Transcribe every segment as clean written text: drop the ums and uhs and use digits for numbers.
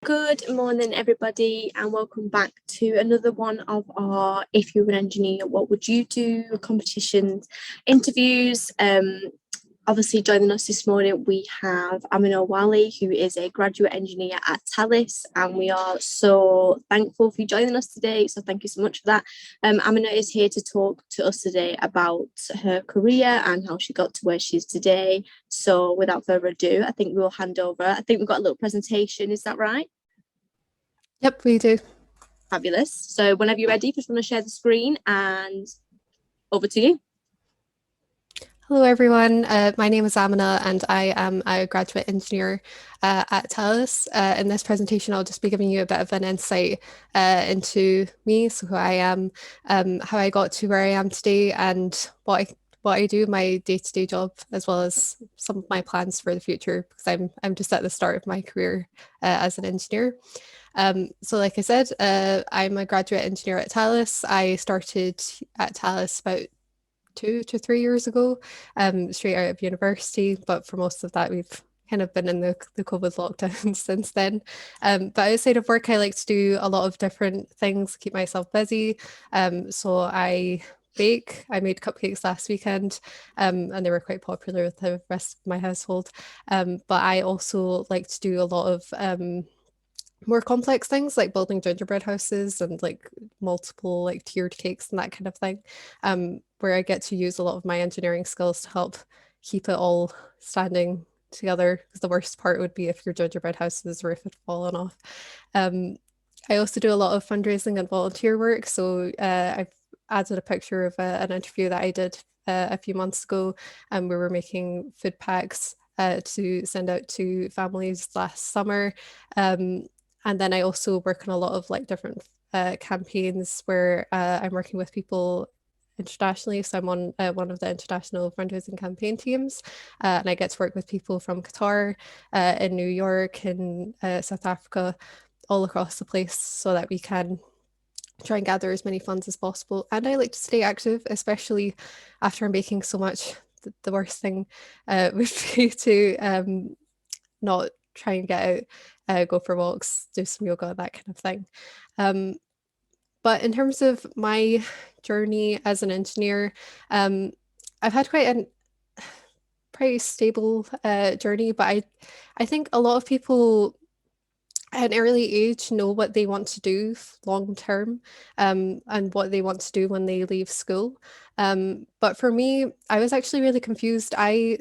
Good morning, everybody, and welcome back to another one of our If You Were an Engineer, What Would You Do? Competitions, interviews. Obviously, joining us this morning, we have Aaminah Wali, who is a graduate engineer at Thales, and we are so thankful for you joining us today. So, thank you so much for that. Aaminah is here to talk to us today about her career and how she got to where she is today. So, without further ado, I think we'll hand over. I think we've got a little presentation, is that right? Yep, we do. Fabulous. So whenever you're ready, just want to share the screen and over to you. Hello, everyone. My name is Aaminah, and I am a graduate engineer at Telus. In this presentation, I'll just be giving you a bit of an insight into me, so who I am, how I got to where I am today, and what I do, my day-to-day job, as well as some of my plans for the future, because I'm just at the start of my career as an engineer. So like I said, I'm a graduate engineer at Thales. I started at Thales about 2 to 3 years ago, straight out of university. But for most of that, we've kind of been in the COVID lockdown since then. But outside of work, I like to do a lot of different things, keep myself busy. So I bake. I made cupcakes last weekend, and they were quite popular with the rest of my household. But I also like to do a lot of more complex things like building gingerbread houses and like multiple like tiered cakes and that kind of thing, where I get to use a lot of my engineering skills to help keep it all standing together, because the worst part would be if your gingerbread house's roof had fallen off. um, I also do a lot of fundraising and volunteer work, so I've added a picture of an interview that I did a few months ago, and we were making food packs to send out to families last summer. And then I also work on a lot of like different campaigns where I'm working with people internationally. So I'm on one of the international fundraising campaign teams, and I get to work with people from Qatar, in New York, in South Africa, all across the place, so that we can try and gather as many funds as possible. And I like to stay active, especially after I'm baking so much. The worst thing would be to not try and get out, go for walks, do some yoga, that kind of thing. Um, but in terms of my journey as an engineer, I've had quite a pretty stable journey, but I think a lot of people at an early age know what they want to do long term, and what they want to do when they leave school. But for me, I was actually really confused. I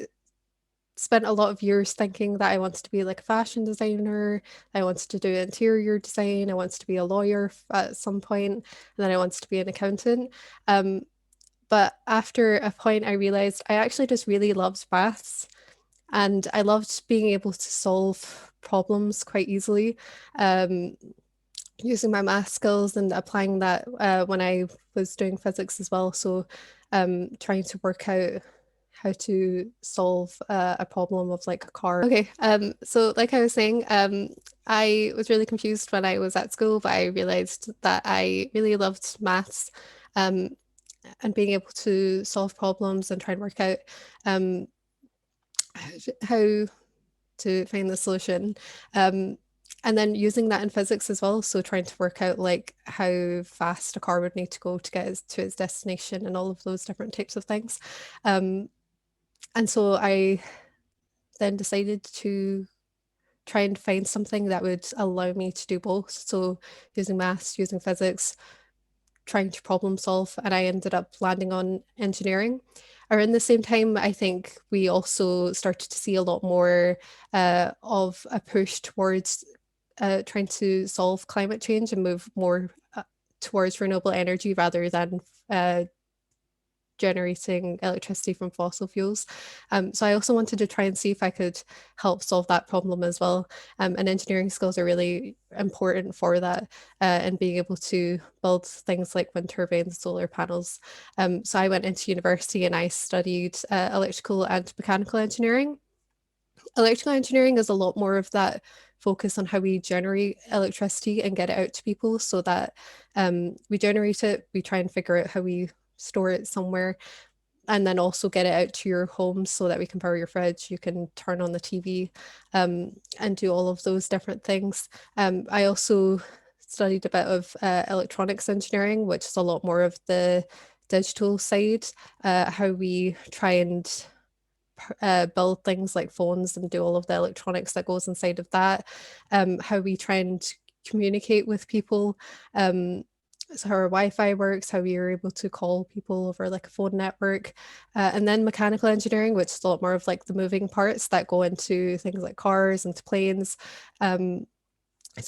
spent a lot of years thinking that I wanted to be like a fashion designer, I wanted to do interior design, I wanted to be a lawyer at some point, and then I wanted to be an accountant. But after a point, I realized I actually just really loved maths, and I loved being able to solve problems quite easily, um, using my math skills and applying that when I was doing physics as well. So trying to work out how to solve a problem of like a car. Okay, so like I was saying, I was really confused when I was at school, but I realized that I really loved maths, um, and being able to solve problems and try and work out um, how to find the solution. Um, and then using that in physics as well. So trying to work out like how fast a car would need to go to get to its destination and all of those different types of things. Um, and so I then decided to try and find something that would allow me to do both. So using maths, using physics, trying to problem solve, and I ended up landing on engineering. Around the same time, I think we also started to see a lot more of a push towards trying to solve climate change and move more towards renewable energy rather than generating electricity from fossil fuels. So I also wanted to try and see if I could help solve that problem as well. And engineering skills are really important for that, and being able to build things like wind turbines, solar panels. So I went into university and I studied electrical and mechanical engineering. Electrical engineering is a lot more of that focus on how we generate electricity and get it out to people, so that we generate it, we try and figure out how we store it somewhere, and then also get it out to your home so that we can power your fridge, you can turn on the TV, and do all of those different things. I also studied a bit of electronics engineering, which is a lot more of the digital side, how we try and build things like phones and do all of the electronics that goes inside of that, how we try and communicate with people, so how our Wi-Fi works, how we are able to call people over like a phone network, and then mechanical engineering, which is a lot more of like the moving parts that go into things like cars, into planes. So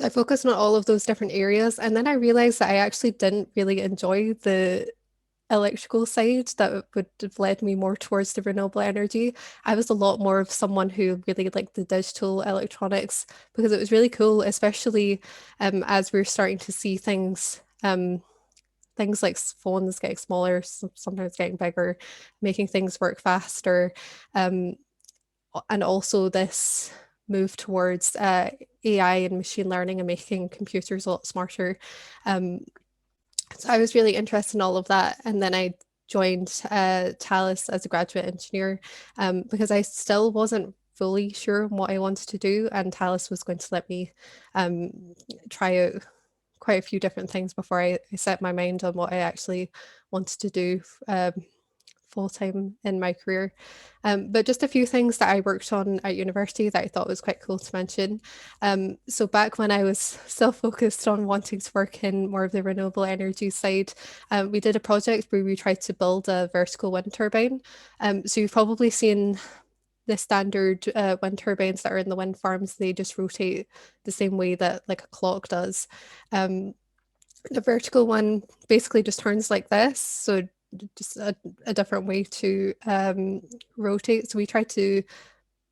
I focused on all of those different areas, and then I realized that I actually didn't really enjoy the electrical side, that would have led me more towards the renewable energy. I was a lot more of someone who really liked the digital electronics because it was really cool, especially as we're starting to see things like phones getting smaller, sometimes getting bigger, making things work faster, um, and also this move towards AI and machine learning and making computers a lot smarter. So I was really interested in all of that. And then I joined Thales as a graduate engineer, because I still wasn't fully sure what I wanted to do. And Thales was going to let me um, try out quite a few different things before I set my mind on what I actually wanted to do full time in my career. But just a few things that I worked on at university that I thought was quite cool to mention. So back when I was still focused on wanting to work in more of the renewable energy side, we did a project where we tried to build a vertical wind turbine. So you've probably seen the standard wind turbines that are in the wind farms. They just rotate the same way that like a clock does. Um, the vertical one basically just turns like this, so just a different way to rotate. So we tried to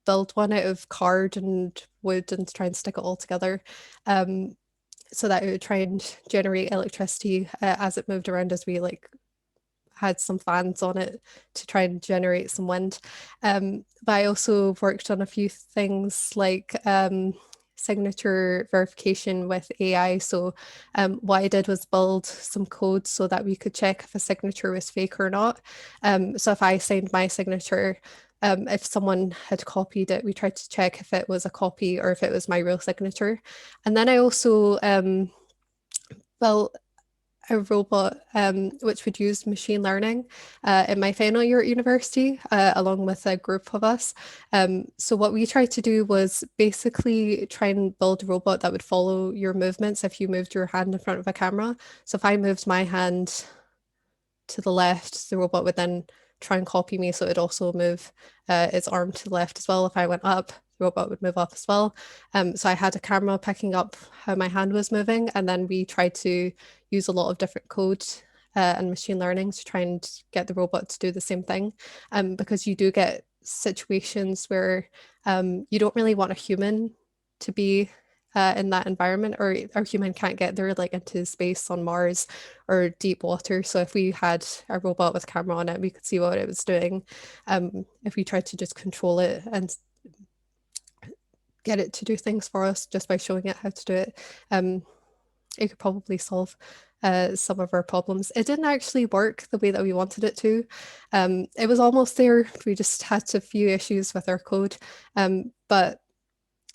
build one out of card and wood and try and stick it all together, so that it would try and generate electricity as it moved around, as we like had some fans on it to try and generate some wind. But I also worked on a few things like signature verification with AI. So what I did was build some code so that we could check if a signature was fake or not. So if I signed my signature, if someone had copied it, we tried to check if it was a copy or if it was my real signature. And then I also built a robot which would use machine learning in my final year at university, along with a group of us. So what we tried to do was basically try and build a robot that would follow your movements if you moved your hand in front of a camera. So if I moved my hand to the left, the robot would then try and copy me, so it'd also move its arm to the left as well. If I went up, the robot would move up as well. So I had a camera picking up how my hand was moving, and then we tried to use a lot of different code and machine learning to try and get the robot to do the same thing, because you do get situations where you don't really want a human to be in that environment, or our human can't get there, like into space on Mars or deep water. So if we had a robot with camera on it, we could see what it was doing. If we tried to just control it and get it to do things for us just by showing it how to do it, it could probably solve some of our problems. It didn't actually work the way that we wanted it to. It was almost there. We just had a few issues with our code, but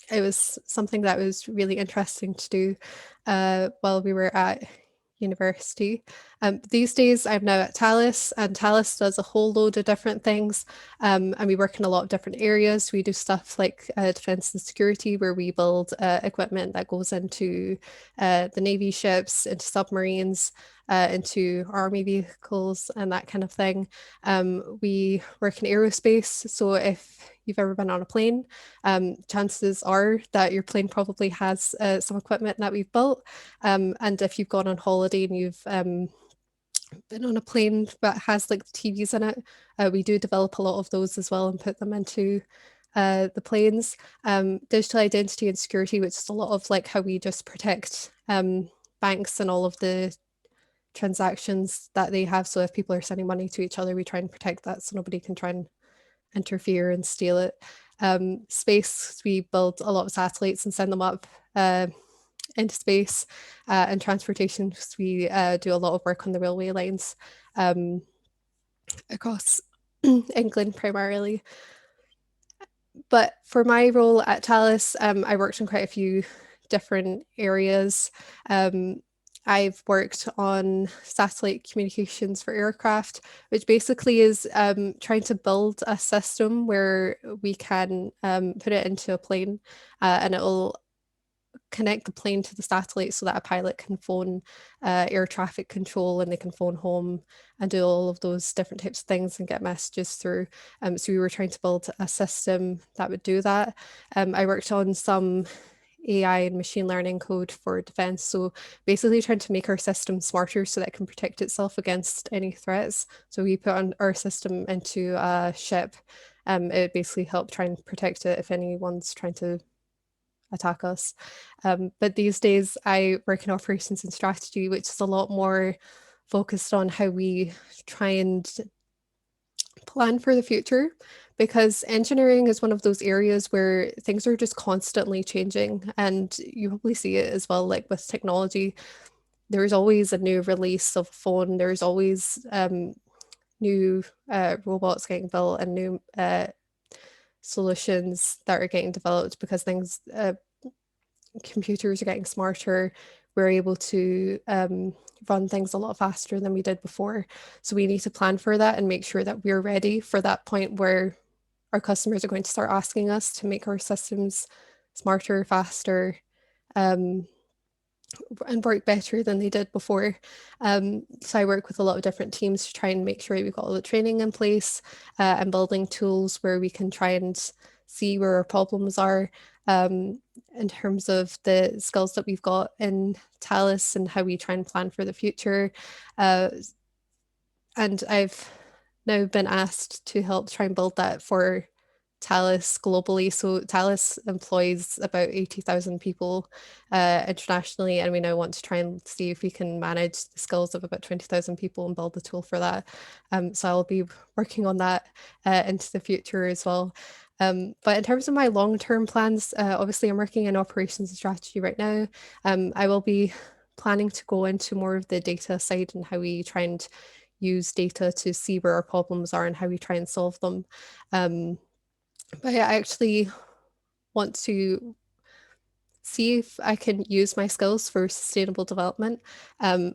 it was something that was really interesting to do while we were at university. These days, I'm now at Thales, and Thales does a whole load of different things, and we work in a lot of different areas. We do stuff like defense and security, where we build equipment that goes into the Navy ships, into submarines, into army vehicles, and that kind of thing. We work in aerospace, so if you've ever been on a plane, chances are that your plane probably has some equipment that we've built. And if you've gone on holiday and you've been on a plane that has like TVs in it, we do develop a lot of those as well and put them into the planes. Digital identity and security, which is a lot of like how we just protect banks and all of the transactions that they have. So if people are sending money to each other, we try and protect that so nobody can try and interfere and steal it. Space, we build a lot of satellites and send them up into space. And transportation, we do a lot of work on the railway lines across England primarily. But for my role at Thales, I worked in quite a few different areas. Um, I've worked on satellite communications for aircraft, which basically is trying to build a system where we can put it into a plane and it will connect the plane to the satellite so that a pilot can phone air traffic control and they can phone home and do all of those different types of things and get messages through. So we were trying to build a system that would do that. I worked on some AI and machine learning code for defense. So basically trying to make our system smarter so that it can protect itself against any threats. So we put on our system into a ship. It basically helped try and protect it if anyone's trying to attack us. But these days I work in operations and strategy, which is a lot more focused on how we try and plan for the future, because engineering is one of those areas where things are just constantly changing, and you probably see it as well, like with technology. There's always a new release of a phone, there's always new robots getting built and new solutions that are getting developed because things computers are getting smarter. We're able to run things a lot faster than we did before. So we need to plan for that and make sure that we're ready for that point where our customers are going to start asking us to make our systems smarter, faster, um, and work better than they did before. So I work with a lot of different teams to try and make sure we've got all the training in place and building tools where we can try and see where our problems are in terms of the skills that we've got in Talus and how we try and plan for the future. Uh, and I've now been asked to help try and build that for Thales globally. So Thales employs about 80,000 people internationally, and we now want to try and see if we can manage the skills of about 20,000 people and build the tool for that. So I'll be working on that into the future as well. But in terms of my long-term plans, obviously I'm working in operations and strategy right now. I will be planning to go into more of the data side and how we try and use data to see where our problems are and how we try and solve them. But I actually want to see if I can use my skills for sustainable development,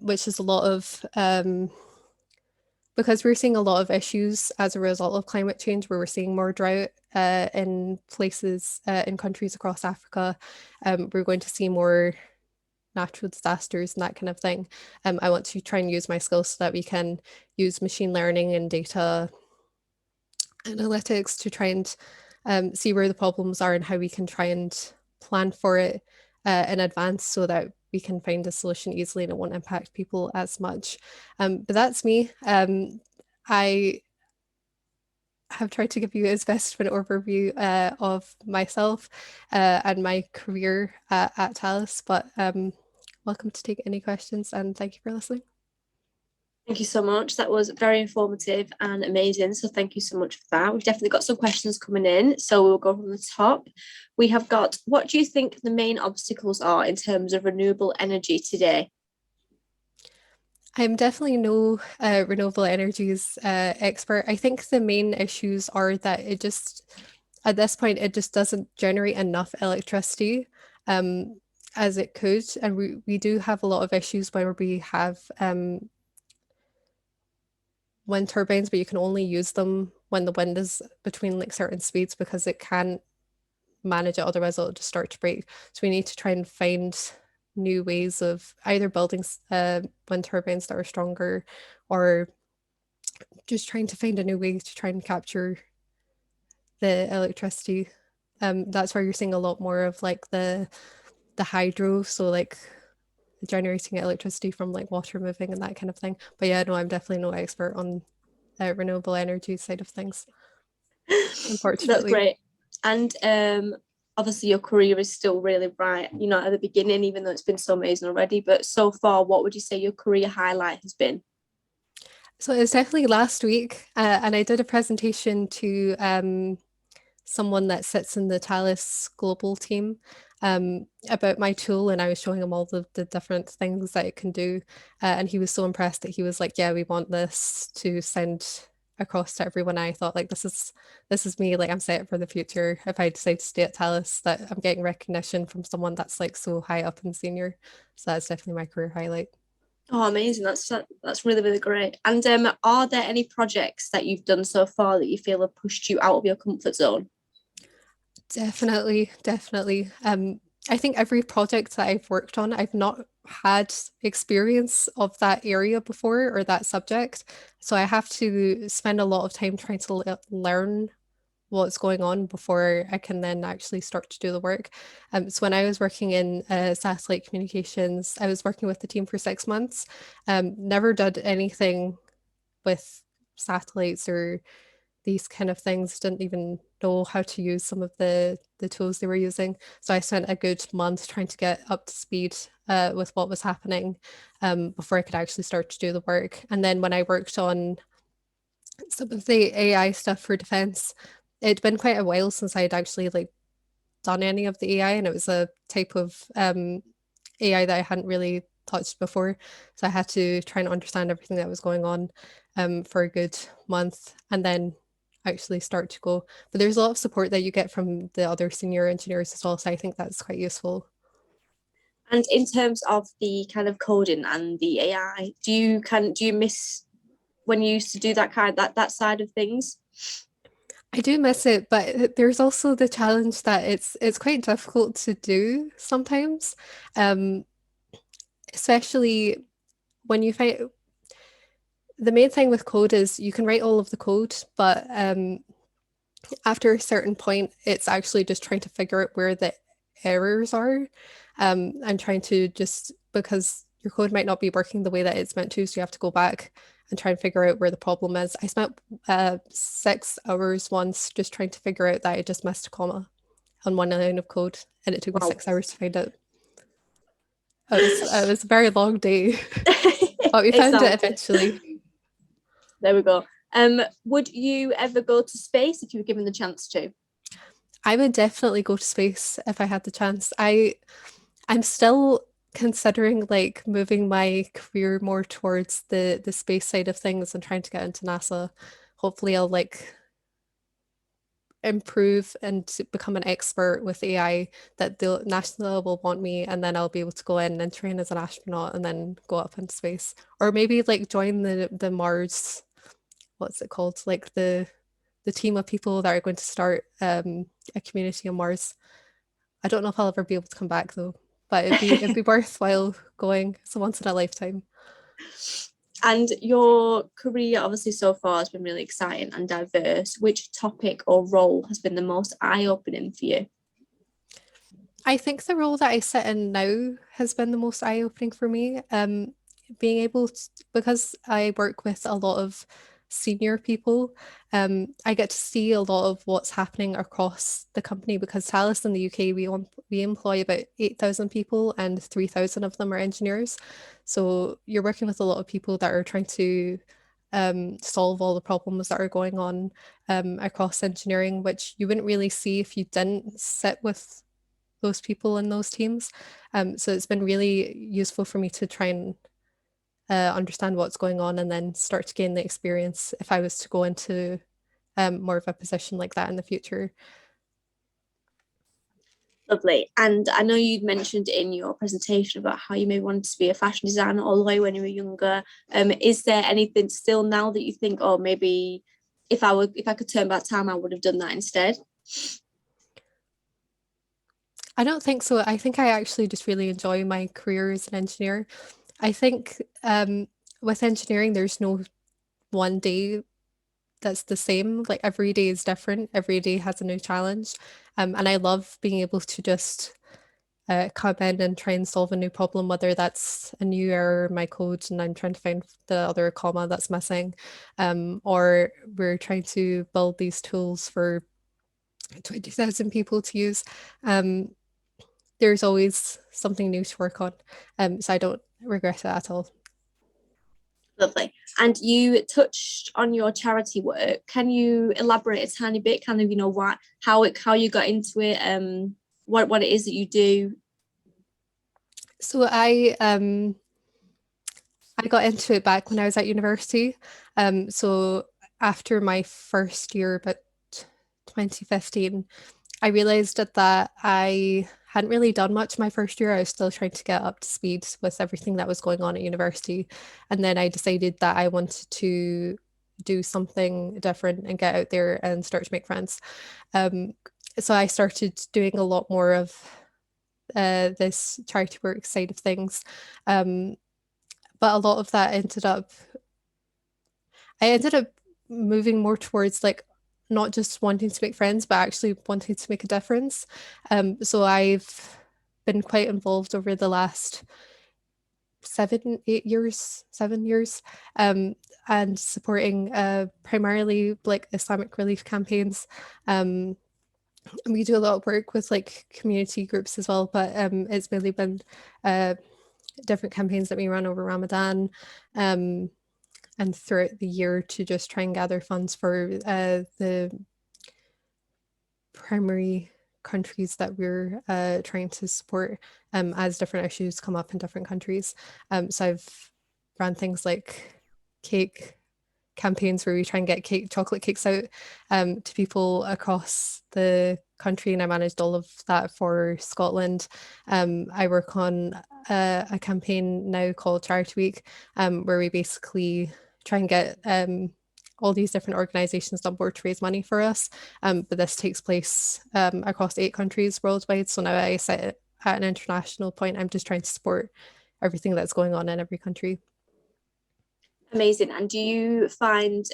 which is a lot of because we're seeing a lot of issues as a result of climate change, where we're seeing more drought in places in countries across Africa. We're going to see more natural disasters and that kind of thing. I want to try and use my skills so that we can use machine learning and data analytics to try and see where the problems are and how we can try and plan for it in advance so that we can find a solution easily and it won't impact people as much. But that's me. I have tried to give you as best of an overview of myself and my career at Talus, but welcome to take any questions and thank you for listening. Thank you so much. That was very informative and amazing. So thank you so much for that. We've definitely got some questions coming in. So we'll go from the top. We have got, what do you think the main obstacles are in terms of renewable energy today? I'm definitely no renewable energies expert. I think the main issues are that it just, at this point, it just doesn't generate enough electricity as it could. And we do have a lot of issues where we have wind turbines, but you can only use them when the wind is between like certain speeds because it can't manage it, otherwise it'll just start to break. So we need to try and find new ways of either building wind turbines that are stronger or just trying to find a new way to try and capture the electricity. That's where you're seeing a lot more of like the hydro, so like generating electricity from like water moving and that kind of thing. But yeah, no, I'm definitely no expert on renewable energy side of things, That's unfortunately. great. And obviously your career is still really bright, you know, at the beginning, even though it's been so amazing already. But so far, what would you say your career highlight has been? So it was definitely last week, and I did a presentation to someone that sits in the Thales global team about my tool, and I was showing him all the different things that it can do. And he was so impressed that he was like, yeah, we want this to send across to everyone. I thought like this is me, like I'm set for the future. If I decide to stay at Telus, that I'm getting recognition from someone that's like so high up in senior. So that's definitely my career highlight. Oh, amazing. That's really, really great. And are there any projects that you've done so far that you feel have pushed you out of your comfort zone? Definitely, definitely. I think every project that I've worked on, I've not had experience of that area before or that subject. So I have to spend a lot of time trying to learn what's going on before I can then actually start to do the work. So when I was working in satellite communications, I was working with the team for 6 months. Never did anything with satellites or these kind of things, didn't even know how to use some of the tools they were using. So I spent a good month trying to get up to speed with what was happening before I could actually start to do the work. And then when I worked on some of the AI stuff for defense, it'd been quite a while since I'd actually like done any of the AI, and it was a type of AI that I hadn't really touched before. So I had to try and understand everything that was going on for a good month and then actually start to go. But there's a lot of support that you get from the other senior engineers as well. So I think that's quite useful. And in terms of the kind of coding and the AI, do you miss when you used to do that side of things? I do miss it, but there's also the challenge that it's quite difficult to do sometimes, um, especially when you find the main thing with code is you can write all of the code, but after a certain point, it's actually just trying to figure out where the errors are, and trying to just because your code might not be working the way that it's meant to, so you have to go back and try and figure out where the problem is. I spent 6 hours once just trying to figure out that I just missed a comma on one line of code, and it took me Wow. 6 hours to find it. It was a very long day, but we It found it sounds it. eventually. There we go. Would you ever go to space if you were given the chance to? I would definitely go to space if I had the chance. I'm still considering like moving my career more towards the space side of things and trying to get into NASA. Hopefully I'll like improve and become an expert with AI that the NASA will want me, and then I'll be able to go in and train as an astronaut and then go up into space. Or maybe like join the Mars, what's it called? Like the team of people that are going to start a community on Mars. I don't know if I'll ever be able to come back though, but it'd be worthwhile going. It's a once in a lifetime. And your career, obviously, so far has been really exciting and diverse. Which topic or role has been the most eye-opening for you? I think the role that I sit in now has been the most eye-opening for me. Being able to, because I work with a lot of senior people, I get to see a lot of what's happening across the company because Thales in the UK, we employ about 8,000 people and 3,000 of them are engineers. So you're working with a lot of people that are trying to solve all the problems that are going on across engineering, which you wouldn't really see if you didn't sit with those people in those teams. So it's been really useful for me to try and understand what's going on and then start to gain the experience if I was to go into more of a position like that in the future. Lovely. And I know you'd mentioned in your presentation about how you may want to be a fashion designer all the way when you were younger. Is there anything still now that you think, oh, maybe if I could turn back time, I would have done that instead? I don't think so. I think I actually just really enjoy my career as an engineer. I think with engineering, there's no one day that's the same. Like every day is different. Every day has a new challenge. And I love being able to just come in and try and solve a new problem, whether that's a new error in my code and I'm trying to find the other comma that's missing, or we're trying to build these tools for 20,000 people to use. Um, there's always something new to work on. So I don't regret it at all. Lovely. And you touched on your charity work. Can you elaborate a tiny bit, kind of, how you got into it, what it is that you do? So I got into it back when I was at university. So after my first year, about 2015, I realized that I hadn't really done much my first year. I was still trying to get up to speed with everything that was going on at university. And then I decided that I wanted to do something different and get out there and start to make friends. Um, so I started doing a lot more of this charity work side of things. Um, but a lot of that I ended up moving more towards like not just wanting to make friends, but actually wanting to make a difference. So I've been quite involved over the last 7 years, and supporting primarily like Islamic relief campaigns. And we do a lot of work with like community groups as well, but it's mainly been uh, different campaigns that we run over Ramadan. And throughout the year to just try and gather funds for the primary countries that we're trying to support as different issues come up in different countries. So I've ran things like cake campaigns where we try and get chocolate cakes out to people across the country, and I managed all of that for Scotland. I work on a campaign now called Charity Week, where we basically try and get all these different organisations on board to raise money for us. But this takes place across 8 countries worldwide. So now I sit at an international point. I'm just trying to support everything that's going on in every country. Amazing. And do you find,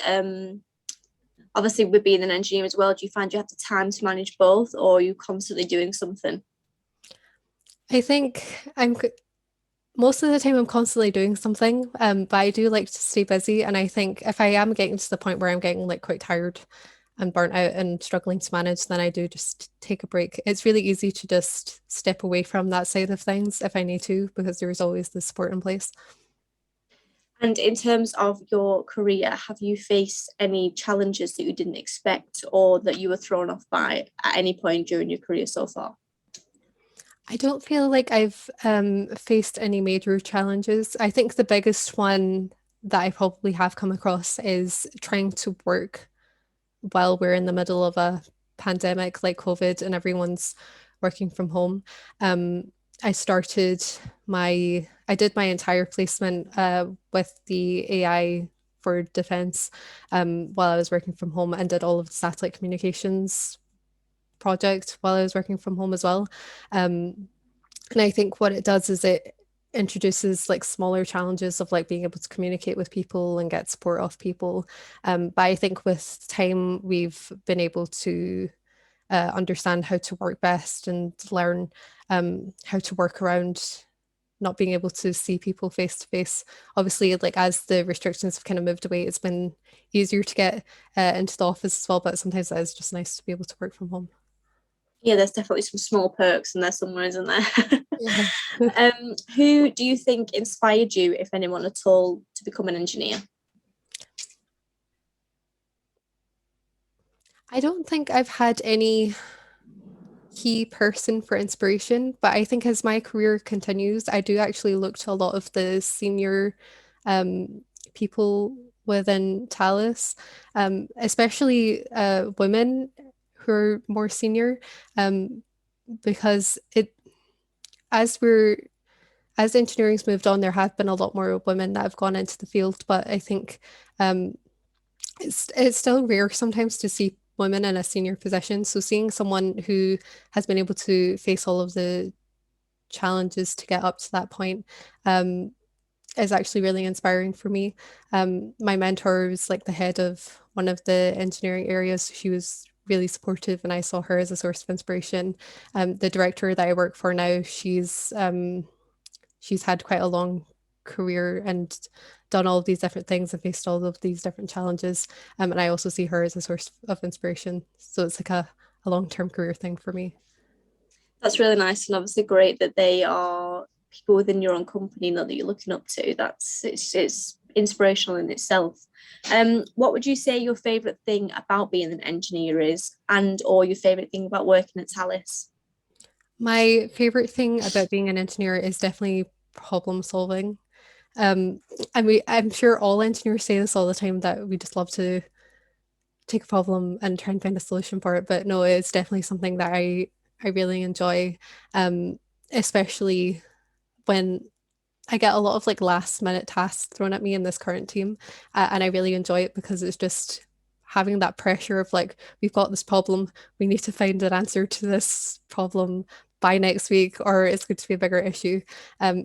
obviously with being an engineer as well, do you find you have the time to manage both, or are you constantly doing something? I think most of the time I'm constantly doing something, but I do like to stay busy. And I think if I am getting to the point where I'm getting like quite tired and burnt out and struggling to manage, then I do just take a break. It's really easy to just step away from that side of things if I need to, because there's always the support in place. And in terms of your career, have you faced any challenges that you didn't expect or that you were thrown off by at any point during your career so far? I don't feel like I've faced any major challenges. I think the biggest one that I probably have come across is trying to work while we're in the middle of a pandemic like COVID and everyone's working from home. Um, I did my entire placement with the AI for defense while I was working from home, and did all of the satellite communications project while I was working from home as well. Um, and I think what it does is it introduces like smaller challenges of like being able to communicate with people and get support off people. But I think with time, we've been able to understand how to work best and learn how to work around not being able to see people face to face. Obviously, like as the restrictions have kind of moved away, it's been easier to get into the office as well. But sometimes it is just nice to be able to work from home. Yeah, there's definitely some small perks in there somewhere, isn't there? Yeah. Who do you think inspired you, if anyone at all, to become an engineer? I don't think I've had any key person for inspiration, but I think as my career continues, I do actually look to a lot of the senior um, people within Thales, especially women who are more senior, um, because it as we're as engineering's moved on, there have been a lot more women that have gone into the field, but I think um, it's still rare sometimes to see women in a senior position. So seeing someone who has been able to face all of the challenges to get up to that point um, is actually really inspiring for me. My mentor was like the head of one of the engineering areas. She was really supportive, and I saw her as a source of inspiration. The director that I work for now, she's had quite a long career and done all of these different things and faced all of these different challenges. And I also see her as a source of inspiration. So it's like a long-term career thing for me. That's really nice, and obviously great that they are people within your own company that you're looking up to. It's inspirational in itself. What would you say your favorite thing about being an engineer is, and or your favorite thing about working at Thales? My favorite thing about being an engineer is definitely problem solving. Um, I'm sure all engineers say this all the time that we just love to take a problem and try and find a solution for it. But no, it's definitely something that I really enjoy, especially when I get a lot of like last minute tasks thrown at me in this current team, and I really enjoy it because it's just having that pressure of like, we've got this problem, we need to find an answer to this problem by next week, or it's going to be a bigger issue.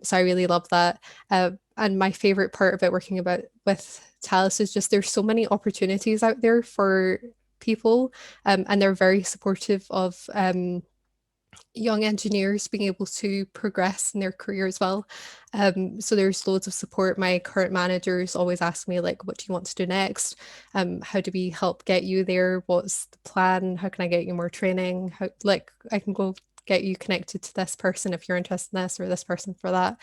So I really love that. And my favorite part about working about with Talus is just there's so many opportunities out there for people, and they're very supportive of young engineers being able to progress in their career as well. So there's loads of support. My current managers always ask me like, what do you want to do next? How do we help get you there? What's the plan? How can I get you more training? How, like, I can go get you connected to this person if you're interested in this, or this person for that.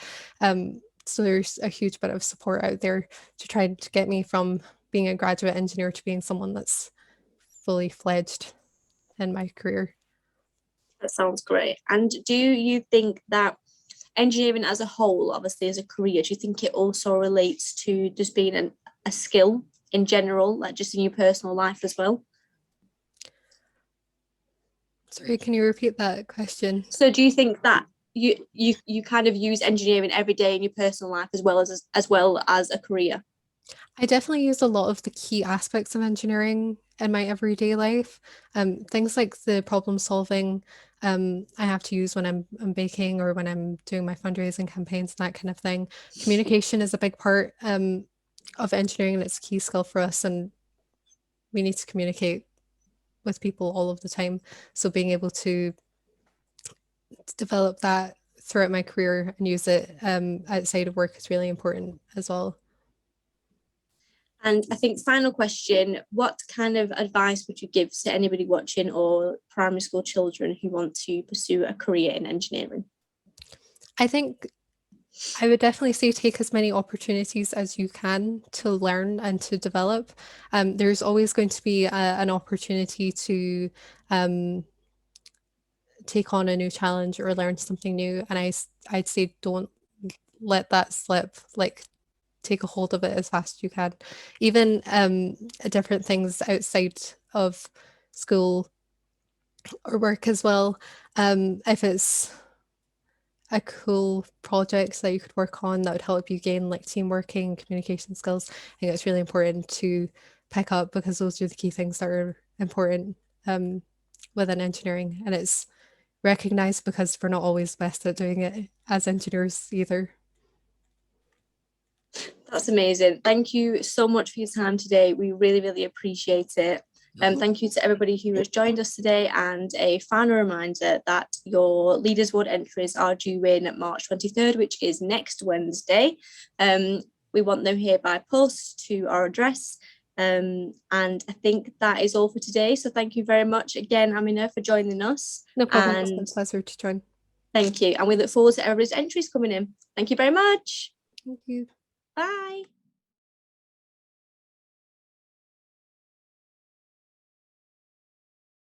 So there's a huge bit of support out there to try to get me from being a graduate engineer to being someone that's fully fledged in my career. That sounds great. And do you think that engineering as a whole, obviously as a career, do you think it also relates to just being a skill in general, like just in your personal life as well? Sorry, can you repeat that question? So do you think that you kind of use engineering every day in your personal life as well as a career? I definitely use a lot of the key aspects of engineering in my everyday life. Things like the problem solving, I have to use when I'm baking or when I'm doing my fundraising campaigns and that kind of thing. Communication is a big part of engineering, and it's a key skill for us, and we need to communicate with people all of the time. So being able to develop that throughout my career and use it outside of work is really important as well. And I think final question, what kind of advice would you give to anybody watching or primary school children who want to pursue a career in engineering? I think I would definitely say take as many opportunities as you can to learn and to develop. There's always going to be an opportunity to take on a new challenge or learn something new. And I'd say don't let that slip. Like, take a hold of it as fast as you can. Even different things outside of school or work as well. If it's a cool project that you could work on that would help you gain like team working, communication skills, I think it's really important to pick up, because those are the key things that are important within engineering. And it's recognized because we're not always best at doing it as engineers either. That's amazing. Thank you so much for your time today. We really, really appreciate it. Thank you to everybody who has joined us today, and a final reminder that your Leaders Award entries are due in March 23rd, which is next Wednesday. We want them here by post to our address. And I think that is all for today. So thank you very much again, Aaminah, for joining us. No problem. It's a pleasure to join. Thank you. And we look forward to everybody's entries coming in. Thank you very much. Thank you. Bye.